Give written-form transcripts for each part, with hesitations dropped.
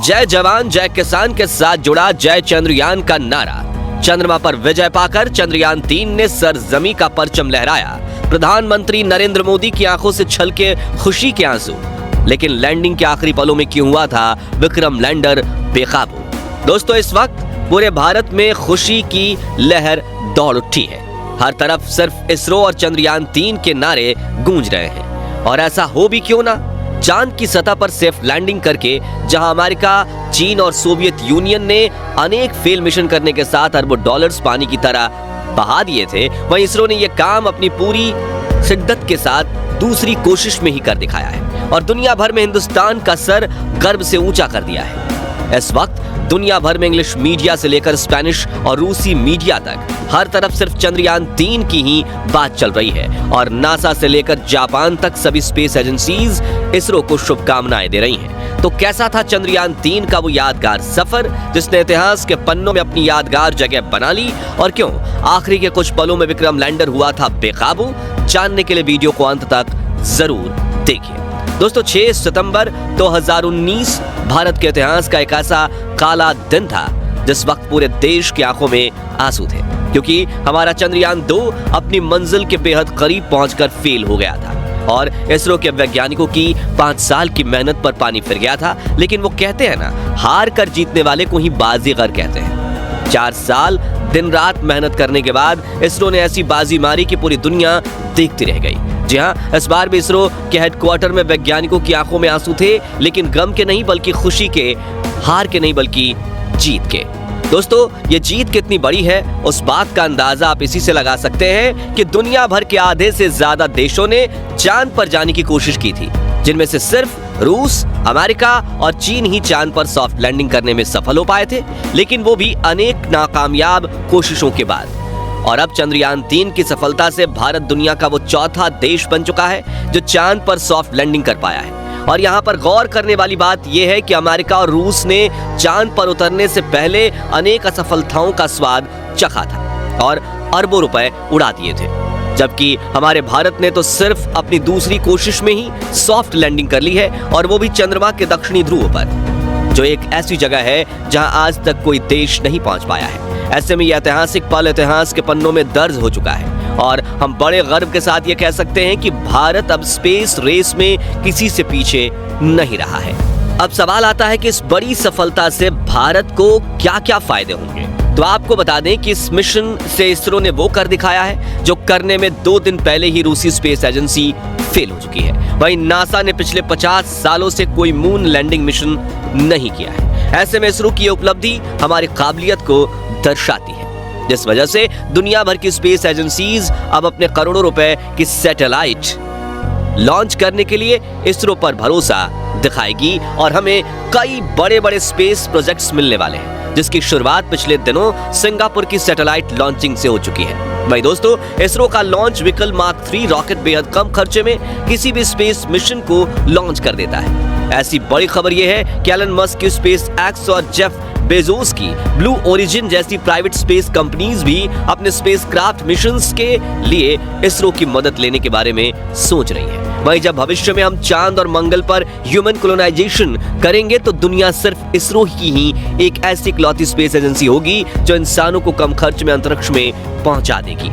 जय जवान जय किसान के साथ जुड़ा जय चंद्रयान का नारा। चंद्रमा पर विजय पाकर चंद्रयान 3 ने सरजमी का परचम लहराया। प्रधानमंत्री नरेंद्र मोदी की आंखों से छलके खुशी के आंसू। लेकिन लैंडिंग के आखिरी पलों में क्यों हुआ था विक्रम लैंडर बेकाबू? दोस्तों, इस वक्त पूरे भारत में खुशी की लहर दौड़ उठी है। हर तरफ सिर्फ इसरो और चंद्रयान 3 के नारे गूंज रहे हैं। और ऐसा हो भी क्यों ना? चांद की सतह पर सेफ लैंडिंग करके जहां अमेरिका, चीन और सोवियत यूनियन ने अनेक फेल मिशन करने के साथ अरबों डॉलर्स पानी की तरह बहा दिए थे, वहीं इसरो ने यह काम अपनी पूरी शिद्दत के साथ दूसरी कोशिश में ही कर दिखाया है और दुनिया भर में हिंदुस्तान का सर गर्व से ऊंचा कर दिया है। इस वक्त दुनिया भर में इंग्लिश मीडिया से लेकर स्पेनिश और रूसी मीडिया तक हर तरफ सिर्फ चंद्रयान 3 की ही बात चल रही है और नासा से लेकर जापान तक सभी स्पेस एजेंसीज इसरो को शुभकामनाएं दे रही हैं। तो कैसा था चंद्रयान 3 का वो यादगार सफर जिसने इतिहास के पन्नों में अपनी यादगार जगह बना ली, और क्यों आखिरी के कुछ पलों में विक्रम लैंडर हुआ था बेकाबू? जानने के लिए वीडियो को अंत तक जरूर देखिए। दोस्तों, 6 सितंबर 2019 भारत के इतिहास का एक ऐसा काला दिन था जिस वक्त पूरे देश की आंखों में आंसू थे, क्योंकि हमारा चंद्रयान 2 अपनी मंजिल के बेहद करीब पहुंचकर फेल हो गया था और इसरो के वैज्ञानिकों की 5 साल की मेहनत पर पानी फिर गया था। लेकिन वो कहते हैं ना, हार कर जीतने वाले को ही बाजीगर कहते हैं। 4 साल दिन रात मेहनत करने के बाद इसरो ने ऐसी बाजी मारी कि पूरी दुनिया देखती रह गई। जी हाँ, इस बार भी इसरो के हेडक्वार्टर में वैज्ञानिकों की आंखों में आंसू थे, लेकिन गम के नहीं बल्कि खुशी के, हार के नहीं बल्कि जीत के। दोस्तों, ये जीत कितनी बड़ी है उस बात का अंदाजा आप इसी से लगा सकते हैं कि दुनिया भर के आधे से ज्यादा देशों ने चांद पर जाने की कोशिश की थी, जिनमें से सिर्फ रूस, अमेरिका और चीन ही चांद पर सॉफ्ट लैंडिंग करने में सफल हो पाए थे, लेकिन वो भी अनेक नाकामयाब कोशिशों के बाद। और अब चंद्रयान 3 की सफलता से भारत दुनिया का वो चौथा देश बन चुका है जो चांद पर सॉफ्ट लैंडिंग कर पाया है। और यहाँ पर गौर करने वाली बात यह है कि अमेरिका और रूस ने चांद पर उतरने से पहले अनेक असफलताओं का स्वाद चखा था और अरबों रुपए उड़ा दिए थे, जबकि हमारे भारत ने तो सिर्फ अपनी दूसरी कोशिश में ही सॉफ्ट लैंडिंग कर ली है, और वो भी चंद्रमा के दक्षिणी ध्रुव पर, जो एक ऐसी जगह है जहां आज तक कोई देश नहीं पहुंच पाया है। ऐसे में यह ऐतिहासिक पल इतिहास के पन्नों में दर्ज हो चुका है और हम बड़े गर्व के साथ ये कह सकते हैं कि भारत अब स्पेस रेस में किसी से पीछे नहीं रहा है। अब सवाल आता है कि इस बड़ी सफलता से भारत को क्या-क्या फायदे होंगे। तो आपको बता दें कि इस मिशन से इसरो ने वो कर दिखाया है जो करने में 2 दिन पहले ही रूसी स्पेस एजेंसी फेल हो चुकी है। वहीं नासा ने पिछले 50 सालों से कोई मून लैंडिंग मिशन नहीं किया है। ऐसे में इसरो की यह उपलब्धि हमारी काबिलियत को दर्शाती है, जिस वजह से दुनिया भर की स्पेस एजेंसीज अब अपने करोड़ों रुपए की सैटेलाइट लॉन्च करने के लिए इसरो पर भरोसा दिखाएगी और हमें कई बड़े-बड़े स्पेस प्रोजेक्ट्स मिलने वाले हैं, जिसकी शुरुआत पिछले दिनों सिंगापुर की सैटेलाइट लॉन्चिंग से हो चुकी है। भाई दोस्तों, इसरो का लॉन्च व्हीकल मार्क 3 रॉकेट बेहद कम खर्चे में किसी भी स्पेस मिशन को लॉन्च कर देता है। ऐसी बड़ी खबर यह है कि एलन मस्क की स्पेस एक्स और जेफ बेजोस की ब्लू ओरिजिन जैसी प्राइवेट स्पेस कंपनीज भी अपने स्पेसक्राफ्ट मिशंस के लिए इसरो की मदद लेने के बारे में सोच रही है। वहीं जब भविष्य में हम चांद और मंगल पर ह्यूमन कोलोनाइजेशन करेंगे तो दुनिया सिर्फ इसरो ही एक ऐसी इकलौती स्पेस एजेंसी होगी जो इंसानों को कम खर्च में अंतरिक्ष में पहुंचा देगी।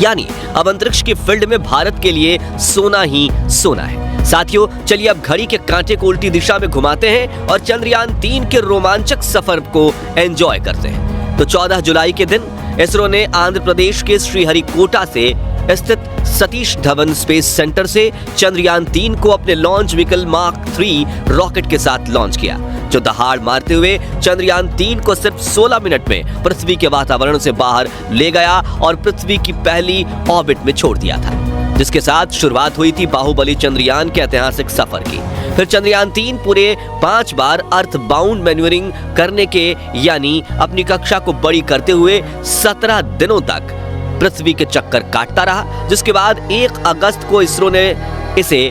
यानी अब अंतरिक्ष की फील्ड में भारत के लिए सोना ही सोना है। साथियों, चलिए अब घड़ी के कांटे को उल्टी दिशा में घुमाते हैं और चंद्रयान 3 के रोमांचक सफर को एंजॉय करते हैं। तो 14 जुलाई के दिन इसरो ने आंध्र प्रदेश के श्रीहरिकोटा से स्थित सतीश धवन स्पेस सेंटर से चंद्रयान 3 को अपने लॉन्च व्हीकल मार्क 3 रॉकेट के साथ लॉन्च किया, जो दहाड़ मारते हुए चंद्रयान 3 को सिर्फ 16 मिनट में पृथ्वी के वातावरण से बाहर ले गया और पृथ्वी की पहली ऑर्बिट में छोड़ दिया था, जिसके साथ शुरुआत हुई थी बाहुबली चंद्रयान के ऐतिहासिक सफर की। फिर चंद्रयान 3 पूरे 5 बार अर्थ बाउंड मैन्यूवरिंग करने के यानी अपनी कक्षा को बड़ी करते हुए 17 दिनों तक पृथ्वी के चक्कर काटता रहा, जिसके बाद 1 अगस्त को इसरो ने इसे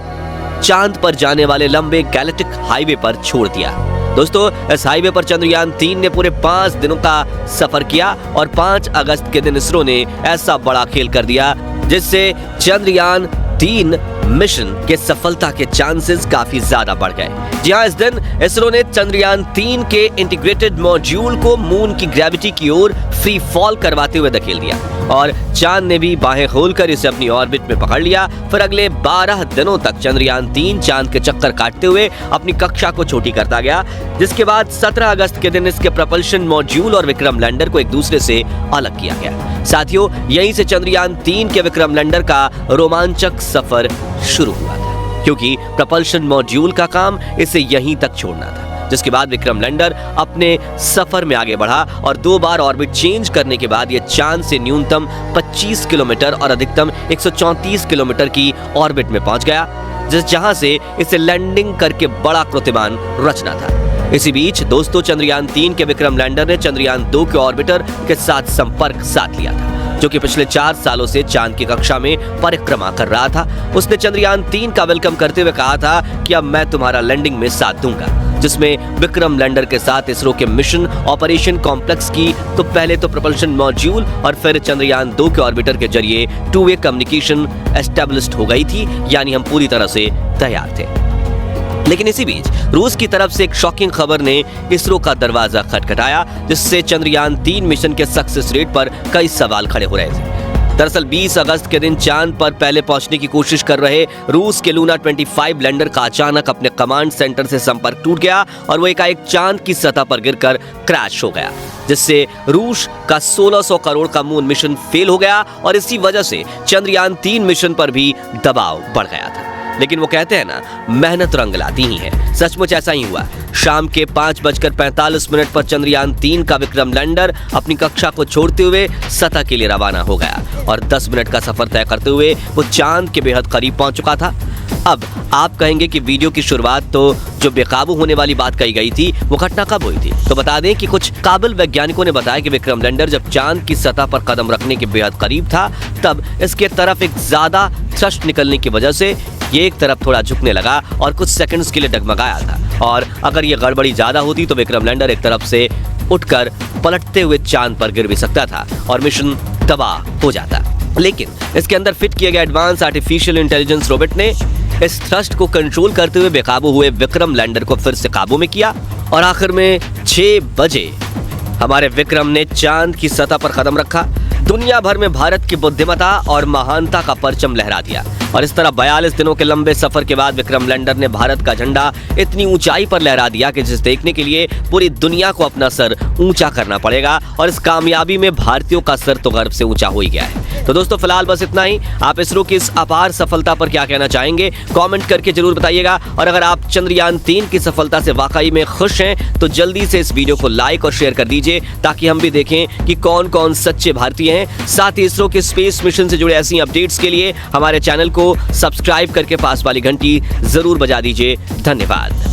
चांद पर जाने वाले लंबे गैलेक्टिक हाईवे पर छोड़ दिया। दोस्तों, इस हाईवे पर चंद्रयान 3 ने पूरे 5 दिनों का सफर किया और 5 अगस्त के दिन इसरो ने ऐसा बड़ा खेल कर दिया जिससे चंद्रयान 3 मिशन के सफलता के चांसेस काफी ज्यादा बढ़ गए। जी हाँ, इस दिन इसरो ने चंद्रयान 3 के इंटीग्रेटेड मॉड्यूल को मून की ग्रेविटी की ओर फ्री फॉल करवाते हुए धकेल दिया और चांद ने भी बाहें खोलकर इसे अपनी ऑर्बिट में पकड़ लिया। फिर अगले 12 दिनों तक चंद्रयान 3 चांद के चक्कर काटते हुए अपनी कक्षा को छोटी करता गया, जिसके बाद 17 अगस्त के दिन इसके प्रपल्शन मॉड्यूल और विक्रम लैंडर को एक दूसरे से अलग किया गया। साथियों, यहीं से चंद्रयान 3 के विक्रम लैंडर का रोमांचक सफर शुरू हुआ था, क्योंकि प्रपल्शन मॉड्यूल का काम इसे यहीं तक छोड़ना था, जिसके बाद विक्रम लैंडर अपने सफर में आगे बढ़ा और 2 बार ऑर्बिट चेंज करने के बाद यह चांद से न्यूनतम 25 किलोमीटर और अधिकतम 134 किलोमीटर की ऑर्बिट में पहुंच गया, जहां से इसे लैंडिंग करके बड़ा कीर्तिमान रचना था। इसी बीच दोस्तों, चंद्रयान 3 के विक्रम लैंडर ने चंद्रयान 2 के ऑर्बिटर के साथ संपर्क साध लिया था, जो कि पिछले 4 सालों से चांद की कक्षा में परिक्रमा कर रहा था। उसने चंद्रयान 3 का वेलकम करते हुए कहा था कि अब मैं तुम्हारा लैंडिंग में साथ दूंगा, जिसमें विक्रम लैंडर के साथ इसरो के मिशन ऑपरेशन कॉम्प्लेक्स की तो पहले तो प्रपल्शन मॉड्यूल और फिर चंद्रयान 2 के ऑर्बिटर के जरिए 2-वे कम्युनिकेशन एस्टेब्लिश्ड हो गई थी, यानी हम पूरी तरह से तैयार थे। लेकिन इसी बीच रूस की तरफ से एक शॉकिंग खबर ने इसरो का दरवाजा खटखटाया, जिससे चंद्रयान 3 मिशन के सक्सेस रेट पर कई सवाल खड़े हो रहे थे। दरअसल 20 अगस्त के दिन चांद पर पहले पहुंचने की कोशिश कर रहे रूस के लूना 25 लैंडर का अचानक अपने कमांड सेंटर से संपर्क टूट गया और वो एकाएक चांद की सतह पर गिरकर क्रैश हो गया, जिससे रूस का 1600 करोड़ का मून मिशन फेल हो गया और इसी वजह से चंद्रयान 3 मिशन पर भी दबाव बढ़ गया था। लेकिन वो कहते हैं ना, मेहनत रंग लाती ही है। सचमुच ऐसा ही हुआ। शाम के 5:45 पर चंद्रयान 3 का विक्रम लैंडर अपनी कक्षा को छोड़ते हुए सतह के लिए रवाना हो गया और 10 मिनट का सफर तय करते हुए वो चांद के बेहद करीब पहुंच चुका था। अब आप कहेंगे कि वीडियो की शुरुआत तो जो बेकाबू होने वाली बात कही गई थी, वो घटना कब हुई थी? तो बता दें कि कुछ काबिल वैज्ञानिकों ने बताया कि विक्रम लैंडर जब चांद की सतह पर कदम रखने के बेहद करीब था, तब इसके तरफ एक ज्यादा थ्रस्ट निकलने की वजह से ये एक तरफ थोड़ा झुकने लगा और कुछ सेकंड्स के लिए डगमगाया था। और अगर ये गड़बड़ी ज्यादा होती तो विक्रम लैंडर एक तरफ से उठकर पलटते हुए चांद पर गिर भी सकता था और मिशन तबाह हो जाता। लेकिन इसके अंदर फिट किए गए एडवांस आर्टिफिशियल इंटेलिजेंस रोबोट ने इस थ्रस्ट को कंट्रोल करते हुए बेकाबू हुए विक्रम लैंडर को फिर से काबू में किया और आखिर में 6 बजे हमारे विक्रम ने चांद की सतह पर कदम रखा। दुनिया भर में भारत की बुद्धिमत्ता और महानता का परचम लहरा दिया और इस तरह 42 दिनों के लंबे सफर के बाद विक्रम लैंडर ने भारत का झंडा इतनी ऊंचाई पर लहरा दिया कि जिसे देखने के लिए पूरी दुनिया को अपना सर ऊंचा करना पड़ेगा और इस कामयाबी में भारतीयों का सर तो गर्व से ऊंचा हो ही गया है। तो दोस्तों, फिलहाल बस इतना ही। आप इसरो की इस अपार सफलता पर क्या कहना चाहेंगे, कमेंट करके जरूर बताइएगा। और अगर आप चंद्रयान 3 की सफलता से वाकई में खुश हैं तो जल्दी से इस वीडियो को लाइक और शेयर कर दीजिए, ताकि हम भी देखें कि कौन कौन सच्चे भारतीय हैं। साथ ही इसरो के स्पेस मिशन से जुड़े ऐसी अपडेट्स के लिए हमारे चैनल को सब्सक्राइब करके पास वाली घंटी जरूर बजा दीजिए। धन्यवाद।